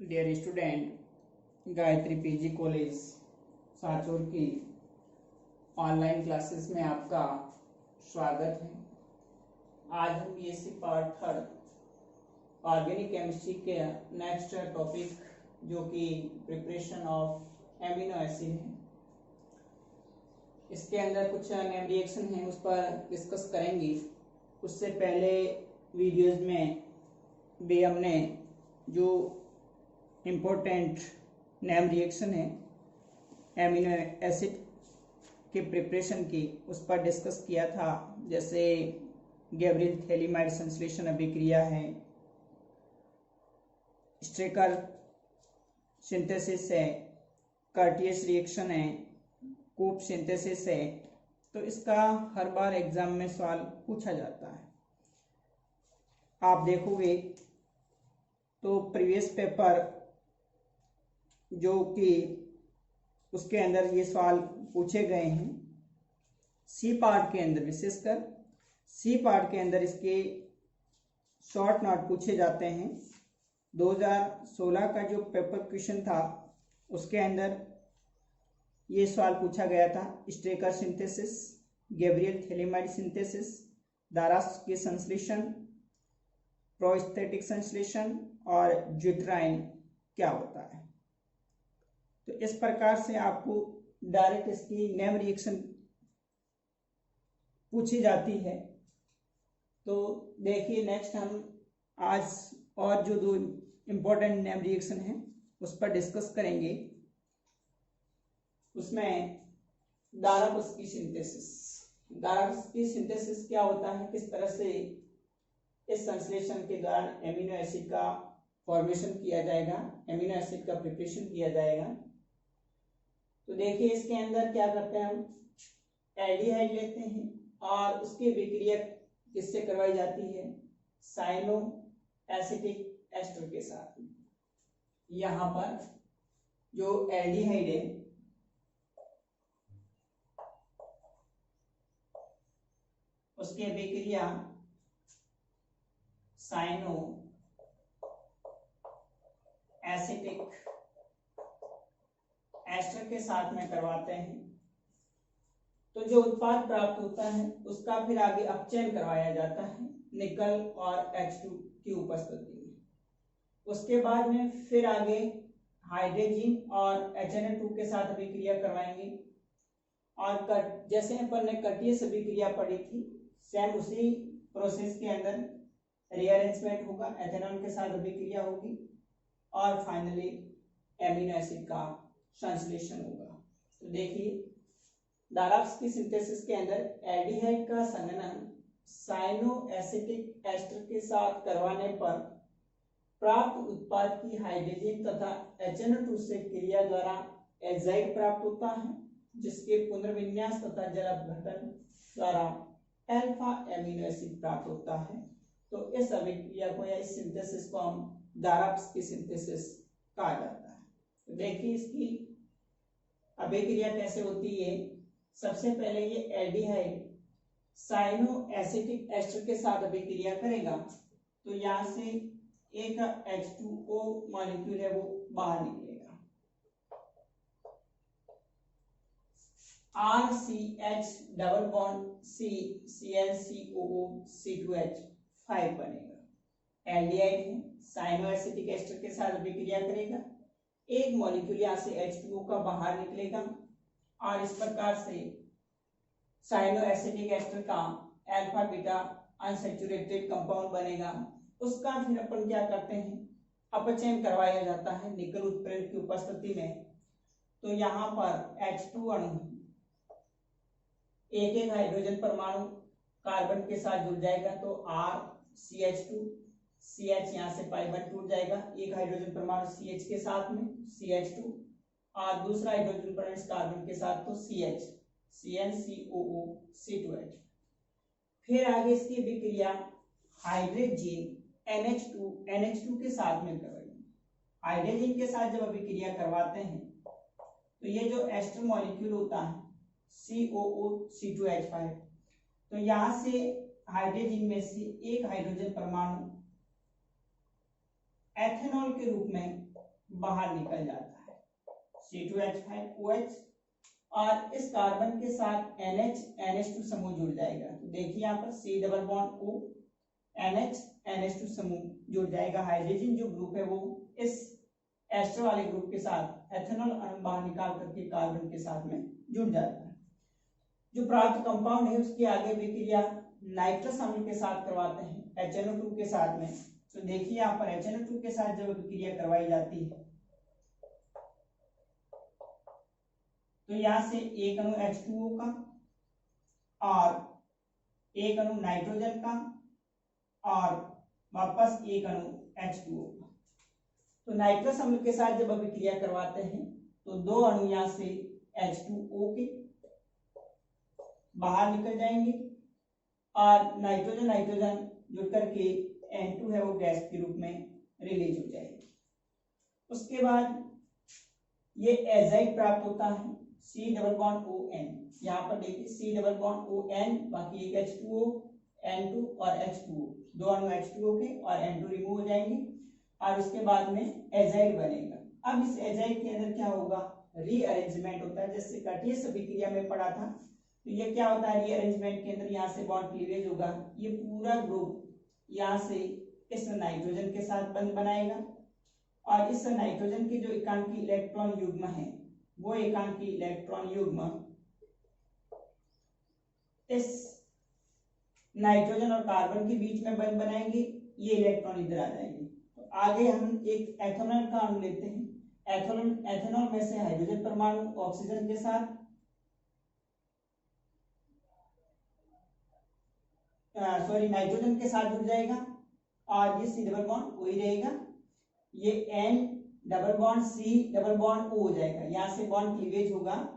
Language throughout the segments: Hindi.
Dear student, Gayatri PG college Sanchore की ऑनलाइन क्लासेस में आपका स्वागत है। आज हम BSc part third organic chemistry के नेक्स्ट टॉपिक जो कि प्रिपरेशन ऑफ एमिनो एसिड है, इसके अंदर कुछ नेम रिएक्शन है उस पर डिस्कस करेंगे। उससे पहले वीडियोस में भी हमने जो इम्पोर्टेंट नेम रिएक्शन है एमिनो एसिड के प्रिपरेशन की उस पर डिस्कस किया था, जैसे गैब्रियल थैलीमाइड संश्लेषण अभिक्रिया है, स्ट्रेकर सिंथेसिस है, कर्टियस रिएक्शन है, कूप सिंथेसिस है। तो इसका हर बार एग्जाम में सवाल पूछा जाता है। आप देखोगे तो प्रीवियस पेपर जो कि उसके अंदर ये सवाल पूछे गए हैं, सी पार्ट के अंदर, विशेषकर सी पार्ट के अंदर इसके शॉर्ट नोट पूछे जाते हैं। 2016 का जो पेपर क्वेश्चन था उसके अंदर ये सवाल पूछा गया था, Strecker synthesis, Gabriel thalidomide synthesis, दारास के संश्लेषण, प्रोस्थेटिक संश्लेषण और ज्यूट्राइन क्या होता है। तो इस प्रकार से आपको डायरेक्ट इसकी नेम रिएक्शन पूछी जाती है। तो देखिए, नेक्स्ट हम आज और जो दो इम्पोर्टेंट नेम रिएक्शन है उस पर डिस्कस करेंगे। उसमें दारास की सिंथेसिस, दारास की सिंथेसिस क्या होता है, किस तरह से इस संश्लेषण के दौरान एमिनो एसिड का फॉर्मेशन किया जाएगा, एमिनो एसिड का प्रिपरेशन किया जाएगा। तो देखिए, इसके अंदर क्या करते हैं, हम एल्डिहाइड लेते हैं और उसकी विक्रिया किससे करवाई जाती है, साइनो एसिटिक एस्टर के साथ। यहां पर जो एल्डिहाइड है उसकी विक्रिया साइनो एसिटिक एस्टर के साथ में करवाते हैं। तो जो उत्पाद प्राप्त होता है उसका फिर आगे अपचयन करवाया जाता है निकल और H2 की उपस्थिति में। उसके बाद में फिर आगे हाइड्रोजन और HNO2 के साथ अभिक्रिया करवाएंगे। और जैसे अपन ने कर्टियस अभिक्रिया पढ़ी थी, सेम उसी प्रोसेस के अंदर रीअरेंजमेंट होगा, एथेनॉल के साथ अभिक्रिया होगी और फाइनली एमिनो एसिड का संश्लेषण होगा। तो देखिए, दारास की सिंथेसिस के अंदर एल्डिहाइड का संघनन साइनो एसिटिक एस्टर के साथ करवाने पर प्राप्त उत्पाद की हाइड्रोजन तथा HNO2 से क्रिया द्वारा एजाइड प्राप्त होता है, जिसके पुनर्विन्यास तथा जल अपघटन द्वारा अल्फा एमिनो एसिड प्राप्त होता है। तो इस अभिक्रिया को या इस सिंथेसिस को हम दारास की सिंथेसिस कहा जाता है। तो देखिए, इसकी अभिक्रिया कैसे होती है। सबसे पहले ये एल्डिहाइड साइनो एसिटिक एस्टर के साथ अभिक्रिया करेगा, तो यहाँ से एक H2O मॉलिक्यूल है वो बाहर निकलेगा, RCH double bond C CnCOO C2H5 बनेगा। एल्डिहाइड है, साइनो एसिटिक एस्टर के साथ अभिक्रिया करेगा, एक मॉलिक्यूल यहाँ से H2O का बाहर निकलेगा और इस प्रकार से साइनो एसिटिक एस्टर का अल्फा बीटा अनसैचुरेटेड कंपाउंड बनेगा। उसका फिर अपन क्या करते हैं, अपचयन करवाया जाता है निकल उत्प्रेरक की उपस्थिति में। तो यहाँ पर H2 अणु एक एक हाइड्रोजन परमाणु कार्बन के साथ जुड़ जाएगा, तो RCH2 CH यहाँ से पाई बन टूट जाएगा, एक हाइड्रोजन परमाणु CH के साथ में CH2 और दूसरा हाइड्रोजन परमाणु कार्बन के साथ तो CH CnCOO C2H। फिर आगे इसकी विक्रिया हाइड्रोजन NH2 के साथ में करवाएंगे। हाइड्रोजन के साथ जब अभिक्रिया करवाते हैं तो ये जो एस्टर मॉलिक्यूल होता है COO C2H5, तो यहाँ से हाइड्रोजन में से एक हाइड्रोजन परमाणु एथेनॉल के रूप में बाहर निकल जाता है C2H5OH, और इस कार्बन के साथ NH समूह जुड़ जाएगा। तो देखिए यहाँ पर C double bond O NH समूह जुड़ जाएगा। हाइड्रोजन जो ग्रुप है वो इस एस्टर वाले ग्रुप के साथ एथेनॉल अणु बाहर निकाल करके कार्बन के साथ में जुड़ जाता है। जो प्राप्त कंपाउंड है उसकी आगे विक्रिया नाइट्रस अम्ल के साथ करवाते हैं HNO2 के साथ में। तो देखिए यहाँ पर HNO2 के साथ जब विक्रिया करवाई जाती है तो यहाँ से एक अणु H2O का और एक अणु नाइट्रोजन का और वापस एक अणु H2O का। तो नाइट्रस अम्ल के साथ जब अभिक्रिया करवाते हैं तो दो अणु यहाँ से H2O के बाहर निकल जाएंगे और नाइट्रोजन जुड़ करके N2 है वो गैस के रूप में रिलीज हो जाएगी। उसके बाद ये एजाइड प्राप्त होता है C डबल बॉन्ड ON। यहाँ पर देखिए C डबल बॉन्ड ON, बाकी एक H2O, N2 और H2O, दो अणु H2O के और N2 रिमूव हो जाएंगे और उसके बाद में एजाइड बनेगा। अब इस एजाइड के अंदर क्या होगा, रीअरेंजमेंट होता है। जैसे कटियस अभिक्रिया में पढ़ा था, तो ये क्या होता है, रीअरेंजमेंट के अंदर यहाँ से बॉन्ड क्लीवेज होगा। ये पूरा ग्रुप यहाँ से इस नाइट्रोजन के साथ बंध बनाएगा और इस नाइट्रोजन के जो एकांकी इलेक्ट्रॉन युग्म है वो एकांकी इलेक्ट्रॉन युग्म इस नाइट्रोजन और कार्बन के बीच में बंध बनाएंगे। ये इलेक्ट्रॉन इधर आ जाएंगे। तो आगे हम एक एथेनॉल का अणु लेते हैं। एथेनॉल में से हाइड्रोजन परमाणु ऑक्सीजन के साथ नाइट्रोजन के साथ जुड़ जाएगा और ये C डबल बॉन्ड वही रहेगा। ये N double bond C double bond O हो जाएगा। यहाँ से बॉन्ड क्लीवेज होगा,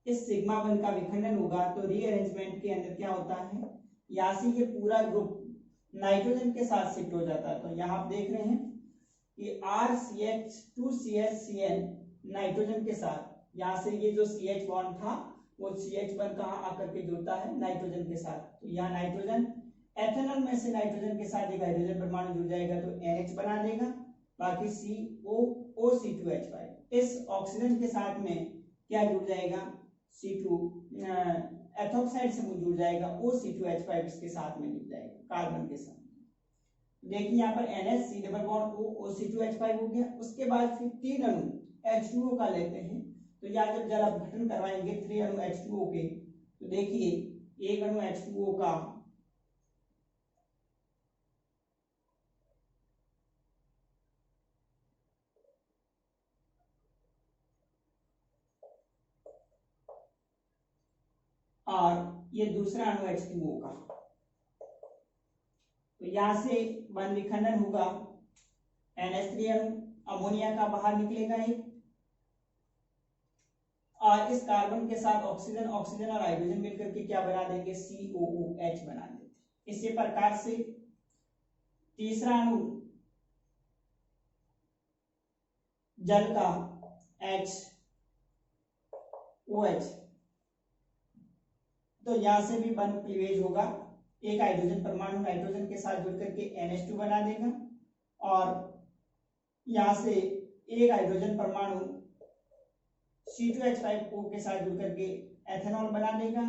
इस सिग्मा बंध का विखंडन होगा। तो रीअरेंजमेंट के अंदर क्या होता है, यहाँ से ये पूरा ग्रुप नाइट्रोजन के साथ शिफ्ट हो जाता है। तो यहाँ आप देख रहे हैं कि RCH2CHCN नाइट्रोजन के साथ, यहाँ से ये जो CH बॉन्ड था वो CH बॉन्ड कहाँ आकर के जुड़ता है, नाइट्रोजन के साथ। तो यहाँ नाइट्रोजन, एथेनॉल में से नाइट्रोजन के साथ एक हाइड्रोजन परमाणु जुड़ जाएगा तो NH बना देगा, बाकी COO2H5। इस ऑक्सीजन के साथ में क्या जुड़ जाएगा, C2 एथोक्साइड समूह जुड़ जाएगा, O2H5 इसके साथ में जुड़ जाएगा कार्बन के साथ। देखिए यहाँ पर NH C double bond O2H5 हो गया। उसके बाद फिर तीन अणु H2O का लेते हैं। तो यहाँ जब जल अपघटन करवाएंगे तीन अणु H2O के, तो देखिए एक अणु H2O का और ये दूसरा अणु H2O का। तो यहां से बंध विखंडन होगा, NH3 अणु अमोनिया का बाहर निकलेगा एक, और इस कार्बन के साथ ऑक्सीजन और हाइड्रोजन मिलकर के क्या बना देंगे, COOH बना देंगे। इसी प्रकार से तीसरा अणु जल का HOH, तो यहां से भी बंध क्लीवेज होगा। एक हाइड्रोजन परमाणु नाइट्रोजन के साथ जुड़ करके NH2 बना देगा और यहां से एक हाइड्रोजन परमाणु C2H5O के साथ जुड़ करके एथेनॉल बना देगा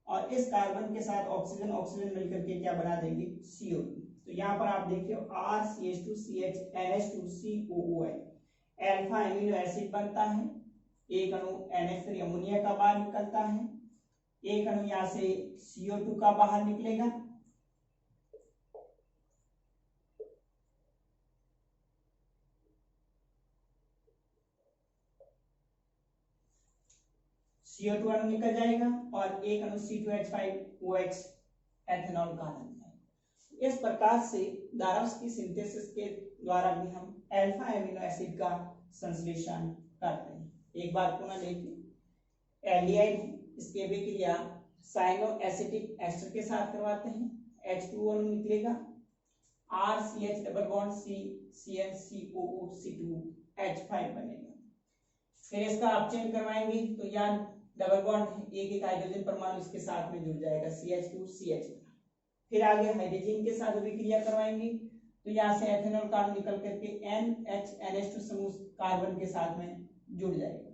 और इस कार्बन के साथ ऑक्सीजन मिलकर के क्या बना देंगे, CO2। तो यहाँ पर आप देखिए RCH2CH NH2COOH alpha amino acid बनता है। एक अणु NH3 अमोनिया का बाहर निकलता है, एक अणु यहाँ से CO2 का बाहर निकलेगा CO2 अणु निकल जाएगा और एक अणु C2H5OH एथेनॉल का बन जाएगा। इस प्रकार से दारव्स की सिंथेसिस के द्वारा भी हम अल्फा एमिनो एसिड का संश्लेषण करते हैं। एक बार पुनः देखिए, एल्डिहाइड है, इसकी अभिक्रिया साइनो एसिटिक एस्टर के साथ करवाते हैं, H2O अणु निकलेगा, RCH double bond C CnCOO2H5 बनेगा। फिर इसका अपचयन करवाएंगे तो यहाँ डबल बॉन्ड एक हाइड्रोजन परमाणु इसके साथ में जुड़ जाएगा, CH2CH। फिर आगे हाइड्रोजन के साथ अभिक्रिया करवाएंगे तो यहाँ से एथेनॉल कार्बन निकल करके NH2 समूह कार्बन के साथ में जुड़ जाएगा।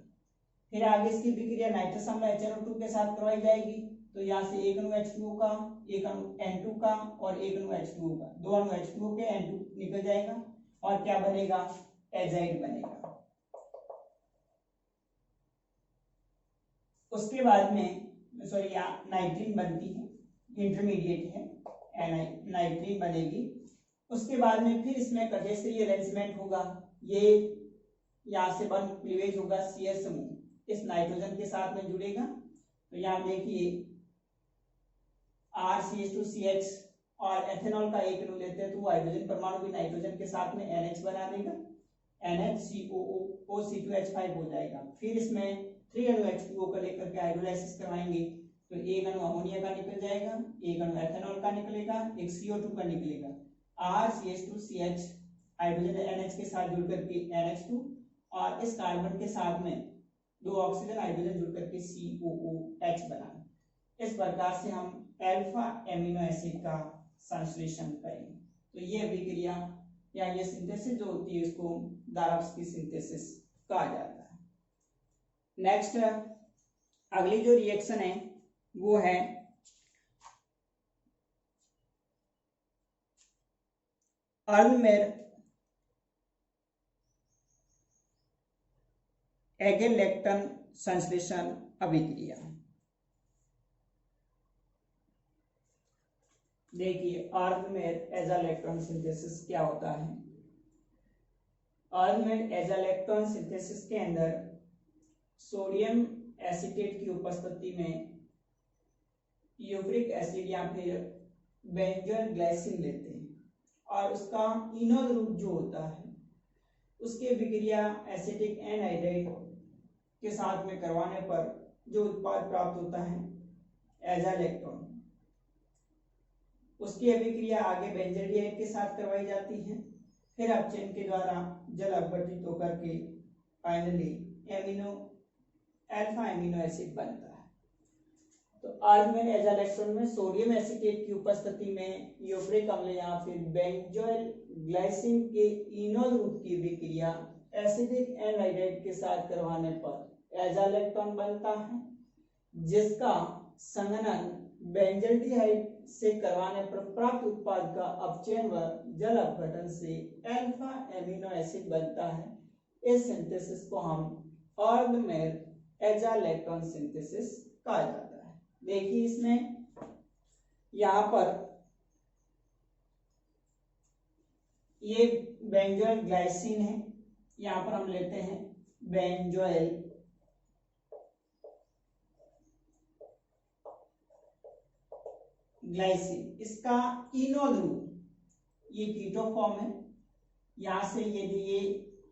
फिर आगे इसकी विक्रिया नाइट्रस अम्ल HNO2 के साथ करवाई जाएगी। तो यहाँ से एक अणु H2O का, एक अणु N2 का और एक अणु H2O का, दो अणु H2O के N2 निकल जाएगा और क्या बनेगा, एजाइड बनेगा। उसके बाद में सॉरी यहाँ नाइट्रीन बनती है, इंटरमीडिएट है, नाइट्रीन बनेगी। उसके बाद में फिर इसमें कार्टेशियन अरेंजमेंट होगा, ये यहाँ से बन क्लीवेज होगा, CH समूह इस नाइट्रोजन के साथ में जुड़ेगा। तो यहाँ देखिए RCH2CH और एथेनॉल का एक अणु लेते हैं तो वो हाइड्रोजन परमाणु भी नाइट्रोजन के साथ में NH बना देगा, NHCOO2H5 हो जाएगा। फिर इसमें 3 अणु H2O का लेकर के हाइड्रोलाइसिस करवाएंगे तो एक अणु अमोनिया का निकल जाएगा, एक अणु एथेनॉल का निकलेगा, एक CO2 का निकलेगा। RCH2CH हाइड्रोजन NH के साथ जुड़ करके NH2 और इस कार्बन के साथ में दो ऑक्सीजन हाइड्रोजन जुड़ करके COOH बना। इस प्रकार से हम अल्फा एमिनो एसिड का संश्लेषण करेंगे। तो ये अभिक्रिया या ये सिंथेसिस जो होती है इसको दाराव्स्की सिंथेसिस कहा जाता है। नेक्स्ट अगली जो रिएक्शन है वो है अर्नमेयर एगेलेक्टन संश्लेषण अभिक्रिया। देखिए अर्नमेयर एजाइलेक्ट्रॉन सिंथेसिस क्या होता है। अर्नमेयर एजाइलेक्ट्रॉन सिंथेसिस के अंदर सोडियम एसीटेट की उपस्थिति में यूरिक एसिड या फिर बेंजोइल ग्लाइसिन लेते हैं और उसका इनोद रूप जो होता है उसके विक्रिया एसिटिक एनहाइड्राइड के साथ में करवाने पर जो उत्पाद प्राप्त होता है एजाइलेक्ट्रॉन, उसकी अभिक्रिया आगे बेंजोइलाइड के साथ करवाई जाती है। फिर अपचयन के द्वारा जल अपघटित होकर के फाइनली अल्फा एमिनो एसिड बनता है। तो अर्नमेयर एजाइलेक्ट्रॉन में सोडियम एसीटेट की उपस्थिति में यूरिक अम्ल या फिर बेंजोइल ग्लाइसिन के इनोद रूप की विक्रिया एसिटिक एनहाइड्राइड के साथ करवाने पर एजाइलेक्ट्रॉन बनता है, जिसका संघनन बेंजल्डिहाइड से करवाने पर प्राप्त उत्पाद का अपचयन व जल अपघटन से अल्फा एमिनो एसिड बनता है। इस सिंथेसिस को हम अर्नमेयर एजाइलेक्ट्रॉन सिंथेसिस कहा जाता है। देखिए इसमें यहाँ पर ये बेंजोइल ग्लाइसिन है, यहाँ पर हम लेते हैं बेंजोइल ग्लाइसिन, इसका इनोद रूप ये कीटो फॉर्म है। यहाँ से यदि ये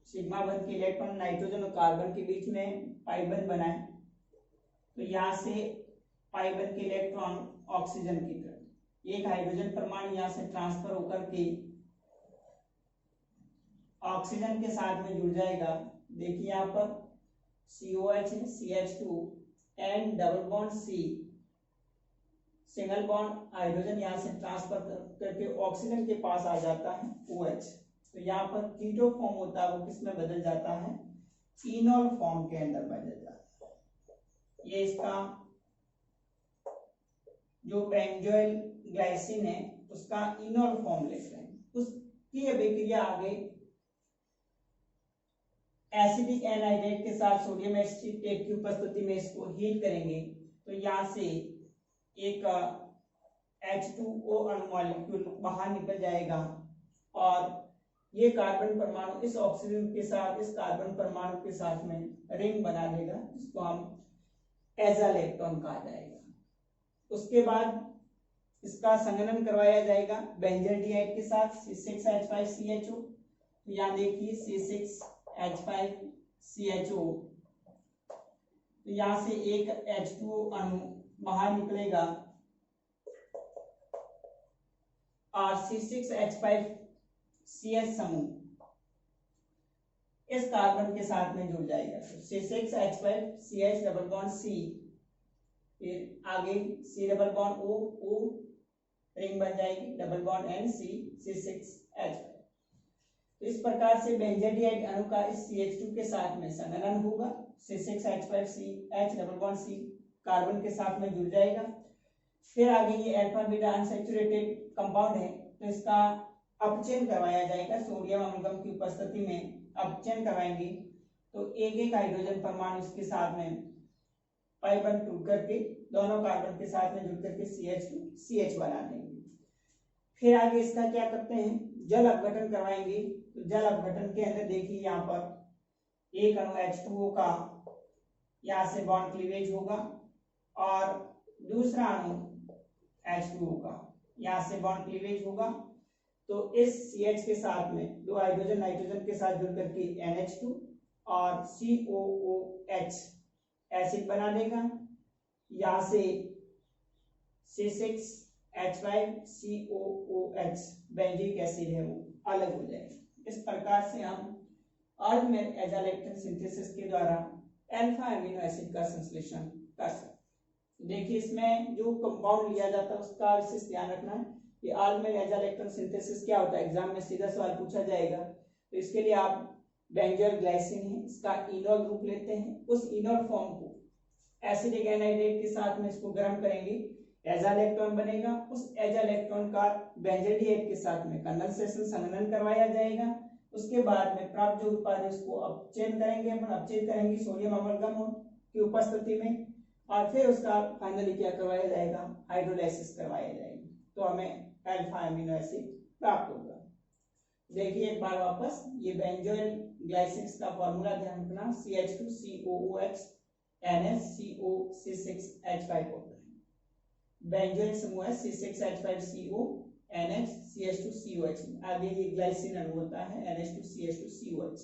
सिग्मा बंध के इलेक्ट्रॉन नाइट्रोजन और कार्बन के बीच में पाई बंध बनाए तो यहाँ से पाई बंध के इलेक्ट्रॉन ऑक्सीजन की तरफ, एक हाइड्रोजन परमाणु यहाँ से ट्रांसफर होकर के ऑक्सीजन के साथ में जुड़ जाएगा। देखिए यहाँ पर COH है, CH2 and double bond C, single bond hydrogen यहाँ से ट्रांसफर करके ऑक्सीजन के पास आ जाता है OH। तो यहाँ पर कीटो फॉर्म होता है वो किस में बदल जाता है, इनोल फॉर्म के अंदर बदल जाता है। ये इसका जो बेंजोइल ग्लाइसिन है उसका इनोल फॉर्म लेते हैं। उसकी अभिक्रिया आगे एसिटिक एनहाइड्राइड के साथ सोडियम एसीटेट की उपस्थिति में इसको हीट करेंगे तो यहाँ से एक H2O अणु मॉलिक्यूल बाहर निकल जाएगा और ये कार्बन परमाणु इस ऑक्सीजन के साथ इस कार्बन परमाणु के साथ में रिंग बना देगा, जिसको हम एजाइलेक्ट्रॉन कहा जाएगा। उसके बाद इसका संघनन करवाया जाएगा बेंजल्डिहाइड के साथ C6H5CHO। तो यहाँ देखिए C6H5CHO, तो यहाँ से एक H2O अणु बाहर निकलेगा और C6H5CH समूह इस कार्बन के साथ में जुड़ जाएगा। तो C6H5CH डबल बॉन्ड C, फिर आगे C double bond O, O ring बन जाएगी, double bond N C, C6H5। इस प्रकार से बेंजाडियाइड अणु का इस CH2 के साथ में संघनन होगा, C6H5CH double bond C carbon के साथ में जुड़ जाएगा। फिर आगे ये अल्फा बीटा अनसैचुरेटेड कंपाउंड है, तो इसका अपचयन करवाया जाएगा। सोडियम अमलगम की उपस्थिति में अपचयन करवाएंगे तो एक एक हाइड्रोजन परमाणु इसके साथ में पाई बंध टूट करके दोनों कार्बन के साथ में जुड़ करके CH2CH बना देंगे। फिर आगे इसका क्या करते हैं, जल अपघटन करवाएंगे। तो जल अपघटन के अंदर देखिए यहाँ पर एक अणु H2O का यहाँ से बॉन्ड क्लीवेज होगा और दूसरा अणु H2O का यहाँ से बॉन्ड क्लीवेज होगा। तो इस CH के साथ में दो हाइड्रोजन नाइट्रोजन के साथ जुड़ करके NH2 और COOH एसिड बना देगा। यहाँ से C6H5COOH बेंजिक एसिड है वो अलग हो जाएगा। इस प्रकार से हम अर्ध में एजाइलेक्ट्रॉन सिंथेसिस के द्वारा अल्फा एमिनो एसिड का संश्लेषण कर सकते हैं। देखिए इसमें जो कंपाउंड लिया जाता है उसका विशेष ध्यान रखना है कि अर्ध में एजाइलेक्ट्रॉन सिंथेसिस क्या होता है, एग्जाम में सीधा सवाल पूछा जाएगा। तो इसके लिए आप बेंजोइल ग्लाइसिन है इसका इनोल ग्रुप लेते हैं, उस इनोल फॉर्म को एसिडिक एनहाइड्रेट के साथ में इसको गर्म करेंगे, एजाइलेक्ट्रॉन बनेगा। उस एजाइलेक्ट्रॉन का बेंजोडिएट के साथ में कंडेंसेशन संघनन करवाया जाएगा। उसके बाद में प्राप्त जो उत्पाद है उसको अपचयन करेंगे, अपन अपचयन करेंगे सोडियम अमलगम की उपस्थिति में, और फिर उसका फाइनली क्या करवाया जाएगा, हाइड्रोलाइसिस करवाया जाएगा। तो हमें अल्फा एमिनो एसिड प्राप्त होगा। देखिए एक बार वापस ये बेंजोइल ग्लाइसिन का फॉर्मूला ध्यान रखना, CH2COOH NH CO C6H5 होता है। बेंजोइल समूह है C6H5CO NH CH2COH। आगे ये ग्लाइसिन अणु होता है NH2CH2COH।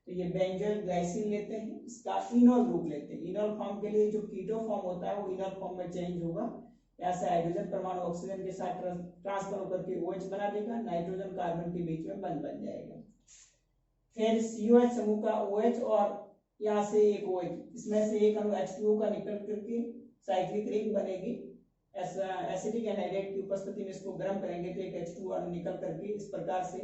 तो ये बेंजोइल ग्लाइसिन लेते हैं, इसका इनोल ग्रुप लेते हैं। इनोल फॉर्म के लिए जो कीटो फॉर्म होता है वो इनोल फॉर्म में चेंज होगा। ऐसे हाइड्रोजन परमाणु ऑक्सीजन के साथ ट्रांसफर होकर के OH बना देगा, नाइट्रोजन कार्बन के बीच में बंध बन जाएगा। फिर COH समूह का OH और यहाँ से एक OH, इसमें से एक अणु H2O का निकल करके साइक्लिक रिंग बनेगी। एसिडिक एनहाइड्रेट की उपस्थिति में इसको गर्म करेंगे तो एक H2O अणु निकल करके इस प्रकार से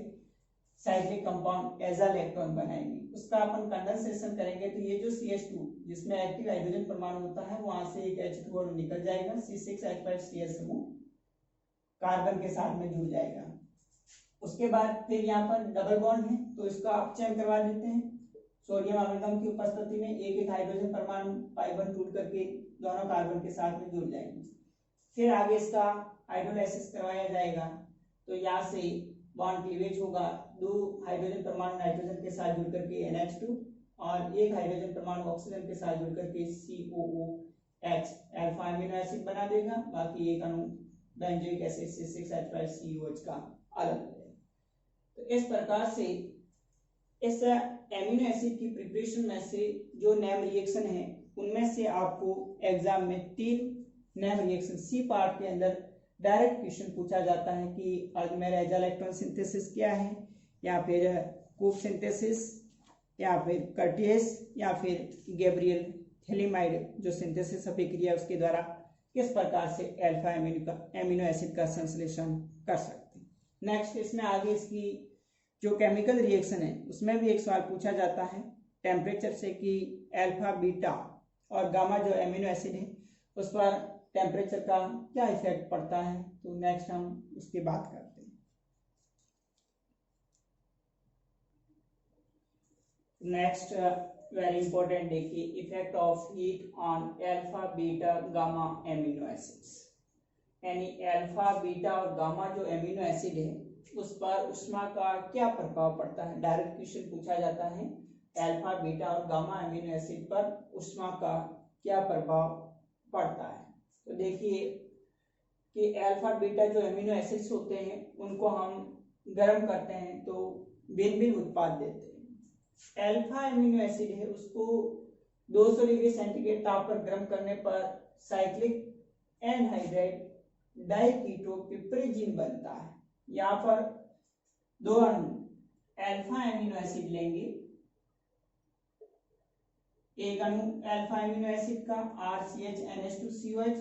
साइक्लिक कंपाउंड एजाइलेक्ट्रॉन बनाएंगे। उसका अपन कंडेंसेशन करेंगे तो ये जो CH2 जिसमें एक्टिव हाइड्रोजन परमाणु होता है वहां से एक H2O अणु निकल जाएगा, C6H5Cl समूह कार्बन के साथ में जुड़ जाएगा। उसके बाद फिर यहाँ पर डबल बॉन्ड है तो इसका अपचयन करवा देते हैं। सोडियम अमलगम की उपस्थिति में एक एक हाइड्रोजन परमाणु पाई बंध टूट करके दोनों कार्बन के साथ में जुड़ जाएंगे। फिर आगे इसका हाइड्रोलाइसिस करवाया जाएगा तो यहाँ से बॉन्ड क्लीवेज होगा, दो हाइड्रोजन परमाणु नाइट्रोजन के साथ जुड़ करके NH2 और एक हाइड्रोजन परमाणु ऑक्सीजन के साथ जुड़ करके COOH अल्फा एमिनो एसिड बना देगा। बाकी एक अणु बेंजोइक एसिड C6H5COH का अलग हो जाएगा। तो इस प्रकार से इस एमिनो एसिड की प्रिपरेशन में से जो नेम रिएक्शन है उनमें से आपको एग्जाम में 3 नेम रिएक्शन सी पार्ट के अंदर डायरेक्ट क्वेश्चन पूछा जाता है कि अर्धमेर एजाइलेक्ट्रॉन सिंथेसिस क्या है, या फिर कूप सिंथेसिस, या फिर कर्टियस, या फिर गैब्रियल थैलिमाइड जो सिंथेसिस अभिक्रिया उसके द्वारा किस प्रकार से अल्फा एमिनो एसिड का संश्लेषण कर सकते हैं। नेक्स्ट इसमें आगे इसकी जो केमिकल रिएक्शन है उसमें भी एक सवाल पूछा जाता है टेम्परेचर से कि अल्फा बीटा और गामा जो एमिनो एसिड है उस पर टेम्परेचर का क्या इफेक्ट पड़ता है। तो नेक्स्ट हम उसकी बात करते हैं। नेक्स्ट वेरी इंपॉर्टेंट देखिए, effect of heat on alpha beta gamma amino acids. यानी अल्फा बीटा और गामा जो एमिनो एसिड है उस पर ऊष्मा का क्या प्रभाव पड़ता है। डायरेक्ट क्वेश्चन पूछा जाता है अल्फा बीटा और गामा एमिनो एसिड पर ऊष्मा का क्या प्रभाव पड़ता है। तो देखिए कि अल्फा बीटा जो एमिनो एसिड्स होते हैं उनको हम गर्म करते हैं तो भिन्न भिन्न उत्पाद देते हैं। अल्फा एमिनो एसिड है उसको 200 डिग्री सेंटीग्रेड ताप पर गर्म करने पर साइक्लिक एनहाइड्राइड डाइकीटोपिप्रिजीन बनता है। यहाँ पर दो अणु अल्फा एमिनो एसिड लेंगे, एक अणु अल्फा एमिनो एसिड का RCHNH2COH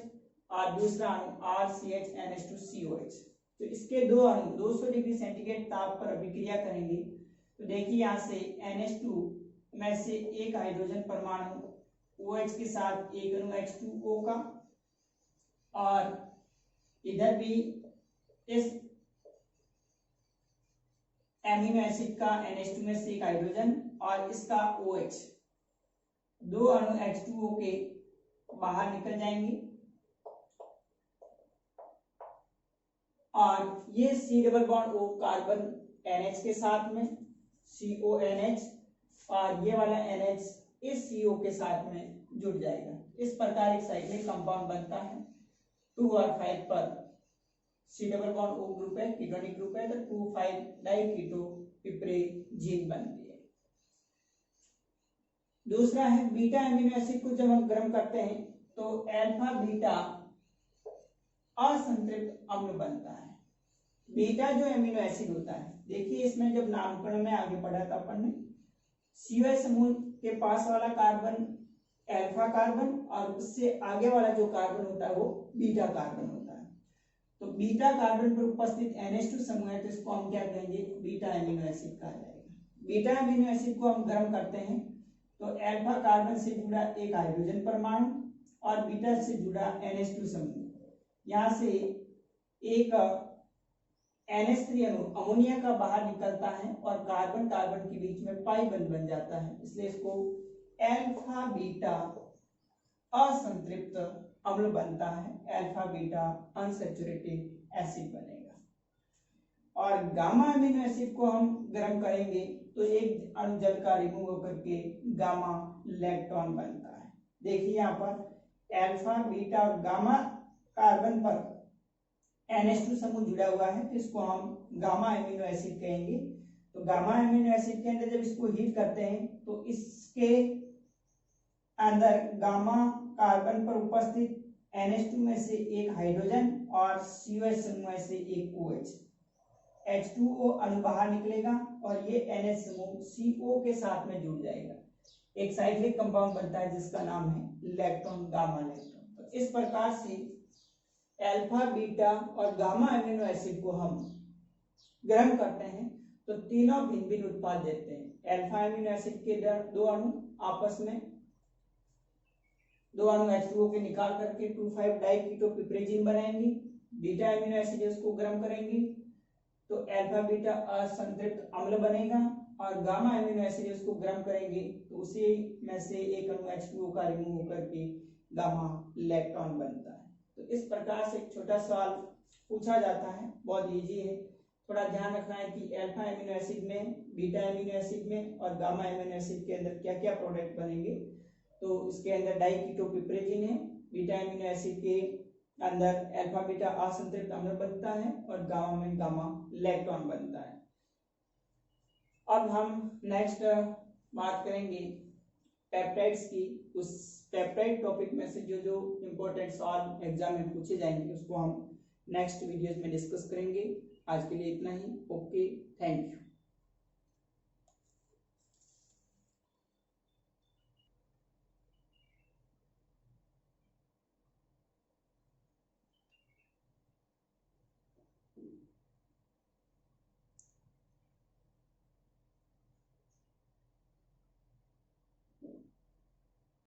और दूसरा अणु RCHNH2COH। तो इसके दो अणु 200 डिग्री सेंटीग्रेड ताप पर अभिक्रिया करेंगे तो देखिए यहाँ से NH2 में से एक हाइड्रोजन परमाणु OH के साथ एक अणु H2O का, और इधर भी इस एमिनो एसिड का NH2 में से एक हाइड्रोजन और इसका OH, दो अणु H2O के बाहर निकल जाएंगे, और ये C double bond O carbon NH के साथ में CONH, और ये वाला NH इस CO के साथ में जुड़ जाएगा। इस प्रकार एक साइक्लिक कंपाउंड बनता है। 2 और 5 पर C double bond O group है, कीटोनिक ग्रुप है, तो 2,5 डाइकीटो पिपरेजीन बनती है। दूसरा है बीटा एमिनो एसिड को जब हम गर्म करते हैं तो अल्फा बीटा असंतृप्त अम्ल बनता है। बीटा जो एमिनो एसिड होता है, देखिए इसमें जब नामकरण में आगे पढ़ा था अपन ने, COH समूह के पास वाला कार्बन अल्फा कार्बन और उससे आगे वाला जो कार्बन होता है वो बीटा कार्बन होता है। तो बीटा कार्बन पर उपस्थित NH2 समूह है, तो इसको हम क्या कहेंगे, बीटा एमिनो एसिड कहा जाएगा। बीटा एमिनो एसिड को हम गर्म करते हैं तो अल्फा कार्बन से जुड़ा एक हाइड्रोजन परमाणु और बीटा से जुड़ा NH2 समूह, यहाँ से एक NH3 अणु अमोनिया का बाहर निकलता है और कार्बन कार्बन के बीच में पाई बंध बन जाता है, इसलिए इसको अल्फा बीटा असंतृप्त अम्ल बनता है, अल्फा बीटा अनसैचुरेटेड एसिड बनेगा। और गामा अमीनो एसिड को हम गर्म करेंगे तो एक अणु जल का रिमूव होकर के गामा लैक्टोन बनता है। देखिए यहाँ पर अल्फा बीटा और गामा कार्बन पर NH2 समूह जुड़ा हुआ है, तो इसको हम गामा एमिनो एसिड कहेंगे। तो गामा एमिनो एसिड के अंदर जब इसको हीट करते हैं तो इसके अंदर गामा कार्बन पर उपस्थित NH2 में से एक हाइड्रोजन और COH समूह में से एक OH, H2O अणु बाहर निकलेगा और ये NH समूह CO के साथ में जुड़ जाएगा। एक साइक्लिक कंपाउंड बनता है जिसका नाम है लैक्टोन, गामा लैक्टोन। तो इस प्रकार से अल्फा बीटा और गामा एमिनो एसिड को हम गर्म करते हैं तो तीनों भिन्न भिन्न उत्पाद देते हैं। अल्फा एमिनो एसिड के दो अणु आपस में, दो अणु H2O के निकाल करके 2,5 डाइकीटोपिप्रेजीन बनाएंगे। बीटा एमिनो एसिड इसको गर्म करेंगे तो अल्फा बीटा असंतृप्त अम्ल बनेगा, और गामा एमिनो एसिड इसको गर्म करेंगे तो उसी में से एक अणु H2O का रिमूव होकर के गामा लैक्टोन बनता है। तो इस प्रकार से एक छोटा सवाल पूछा जाता है, बहुत इजी है। थोड़ा ध्यान रखना है कि अल्फा एमिनो एसिड में, बीटा एमिनो एसिड में और गामा एमिनो एसिड के अंदर क्या क्या प्रोडक्ट बनेंगे। तो इसके अंदर डाइकीटोपिप्रेजीन है, बीटा एमिनो एसिड के अंदर अल्फा बीटा असंतृप्त अम्ल बनता है और गामा में गामा लैक्टोन बनता है। अब हम नेक्स्ट बात करेंगे पेप्टाइड्स की। उस पेप्टाइड टॉपिक में से जो जो इम्पोर्टेंट सवाल एग्जाम में पूछे जाएंगे उसको हम नेक्स्ट वीडियोस में डिस्कस करेंगे। आज के लिए इतना ही। Okay, thank you.